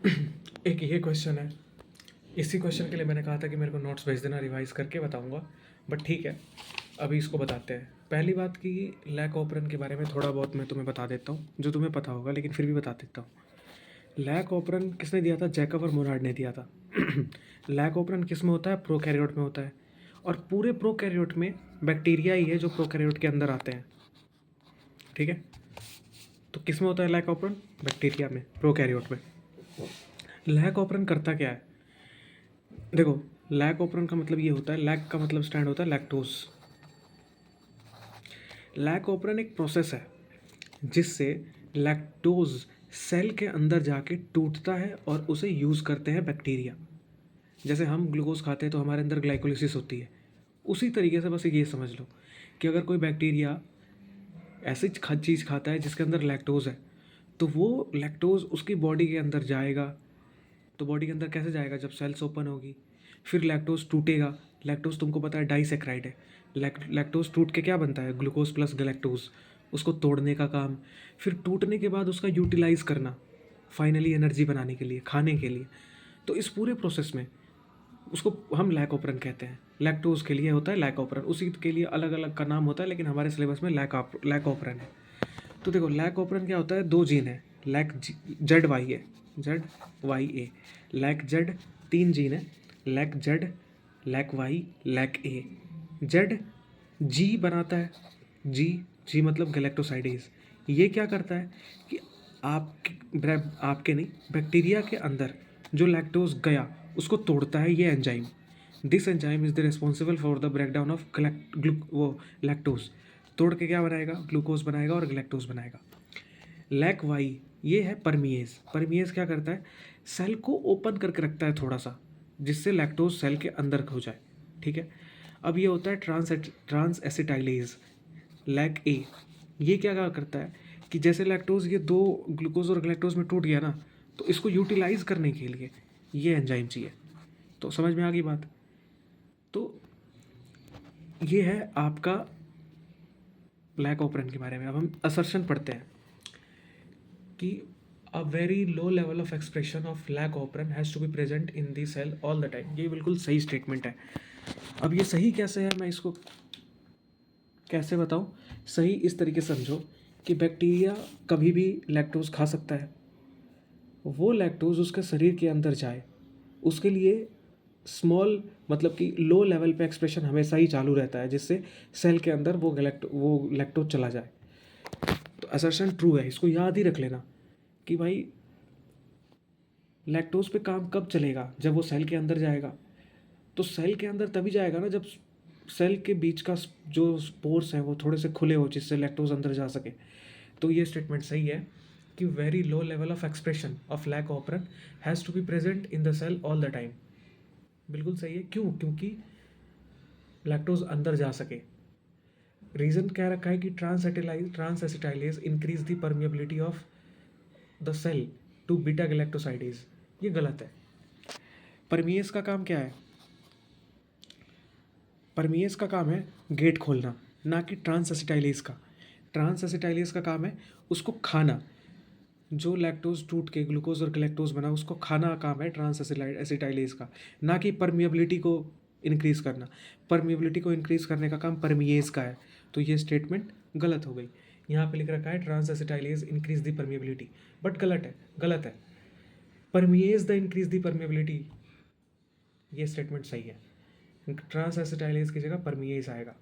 एक ये क्वेश्चन है, इसी क्वेश्चन के लिए मैंने कहा था कि मेरे को नोट्स भेज देना, रिवाइज करके बताऊंगा, बट ठीक है अभी इसको बताते हैं। पहली बात कि लैक ऑपरेंट के बारे में थोड़ा बहुत मैं तुम्हें बता देता हूँ, जो तुम्हें पता होगा लेकिन फिर भी बता देता हूँ। लैक ऑपरेंट किसने दिया था? जैकब और मोनार्ड ने दिया था। लैक ऑपरेंट किस में होता है? प्रोकैरियोट में होता है, और पूरे प्रोकैरियोट में बैक्टीरिया ही है जो प्रोकैरियोट के अंदर आते हैं, ठीक है। तो किस में होता है लैक ऑपरेंट? बैक्टीरिया में, प्रोकैरियोट में। लैक ऑपरेंट करता क्या है? देखो, लैक ऑपरेंट का मतलब ये होता है, लैक का मतलब स्टैंड होता है लैक्टोज। लैक ऑपरेंट एक प्रोसेस है जिससे लैक्टोज सेल के अंदर जाके टूटता है और उसे यूज़ करते हैं बैक्टीरिया। जैसे हम ग्लूकोज खाते हैं तो हमारे अंदर ग्लाइकोलिसिस होती है, उसी तरीके से बस ये समझ लो कि अगर कोई बैक्टीरिया ऐसी चीज़ खाता है जिसके अंदर लैक्टोज है, तो वो लैक्टोज उसकी बॉडी के अंदर जाएगा। तो बॉडी के अंदर कैसे जाएगा? जब सेल्स ओपन होगी, फिर लैक्टोज टूटेगा। लैक्टोज तुमको पता है डाइसेक्राइड है। लैक्टोज टूट के क्या बनता है? Glucose plus galactose. उसको तोड़ने का काम, फिर टूटने के बाद उसका यूटिलाइज करना, फाइनली एनर्जी बनाने के लिए, खाने के लिए। तो इस पूरे प्रोसेस में उसको हम लैक ऑपरेंट कहते हैं। लैक्टोज के लिए होता है लैक ऑपरेंट, उसी के लिए अलग अलग का नाम होता है, लेकिन हमारे सिलेबस में लैक ऑपरेंट है। तो देखो, लैक ऑपरेंट क्या होता है? दो जीन है, lac Z Y A, Z Y A, lac Z. तीन जीन है, lac Z, lac Y, lac A. Z जी बनाता है, जी, जी मतलब गैलेक्टोसाइडेज। ये क्या करता है कि आपके नहीं, बैक्टीरिया के अंदर जो लैक्टोज गया उसको तोड़ता है ये enzyme. This enzyme is the responsible for the breakdown of वो लैक्टोज। तोड़ के क्या बनाएगा? ग्लूकोज बनाएगा और गैलेक्टोज बनाएगा। लैक वाई ये है परमिएज। परमिएज क्या करता है? सेल को ओपन करके रखता है थोड़ा सा, जिससे लैक्टोज सेल के अंदर हो जाए, ठीक है। अब ये होता है ट्रांस एसिटाइलेज, लैक ए। ये क्या करता है कि जैसे लैक्टोज ये दो ग्लूकोज और गैलेक्टोज में टूट गया ना, तो इसको यूटिलाइज करने के लिए ये एंजाइम चाहिए। तो समझ में आ गई बात? तो ये है आपका लैक ऑपरेंट के बारे में। अब हम असर्शन पढ़ते हैं कि a very low level of expression of lac operon has to be present in the cell all the time. ये बिल्कुल सही स्टेटमेंट है। अब ये सही कैसे है, मैं इसको कैसे बताऊँ? सही इस तरीके से समझो कि बैक्टीरिया कभी भी लैक्टोज खा सकता है, वो लैक्टोज उसके शरीर के अंदर जाए उसके लिए स्मॉल, मतलब कि लो लेवल पे एक्सप्रेशन हमेशा ही चालू रहता है, जिससे सेल के अंदर वो लैक्टोज चला जाए। तो असर्शन ट्रू है, इसको याद ही रख लेना कि भाई लैक्टोज पे काम कब चलेगा? जब वो सेल के अंदर जाएगा। तो सेल के अंदर तभी जाएगा ना जब सेल के बीच का जो स्पोर्स हैं वो थोड़े से खुले हो, जिससे लैक्टोज अंदर जा सके। तो ये स्टेटमेंट सही है कि very low level of expression of lac operon has to be present in the cell all the time. बिल्कुल सही है। क्यों? क्योंकि लैक्टोज अंदर जा सके। रीज़न क्या रखा है कि transacetylase increase the permeability of the cell to beta galactosidase. ये गलत है। परमिएज का काम क्या है? परमिएज का काम है गेट खोलना, ना कि ट्रांस एसिटाइलेज का। ट्रांस एसिटाइलेज का काम है उसको खाना, जो लैक्टोज टूट के ग्लूकोज और गैलेक्टोज बना उसको खाना काम है ट्रांस एसिटाइलेज का, ना कि परमिएबिलिटी को इंक्रीज़ करना। परमिएबिलिटी को इंक्रीज़ करने का काम परमिएज का है। तो ये स्टेटमेंट गलत हो गई। यहाँ पे लिख रखा है transacetylase increase the permeability, but गलत है, गलत है। Permease the increase the permeability, ये स्टेटमेंट सही है। ट्रांस एसिटाइलेज की जगह परमिएज आएगा।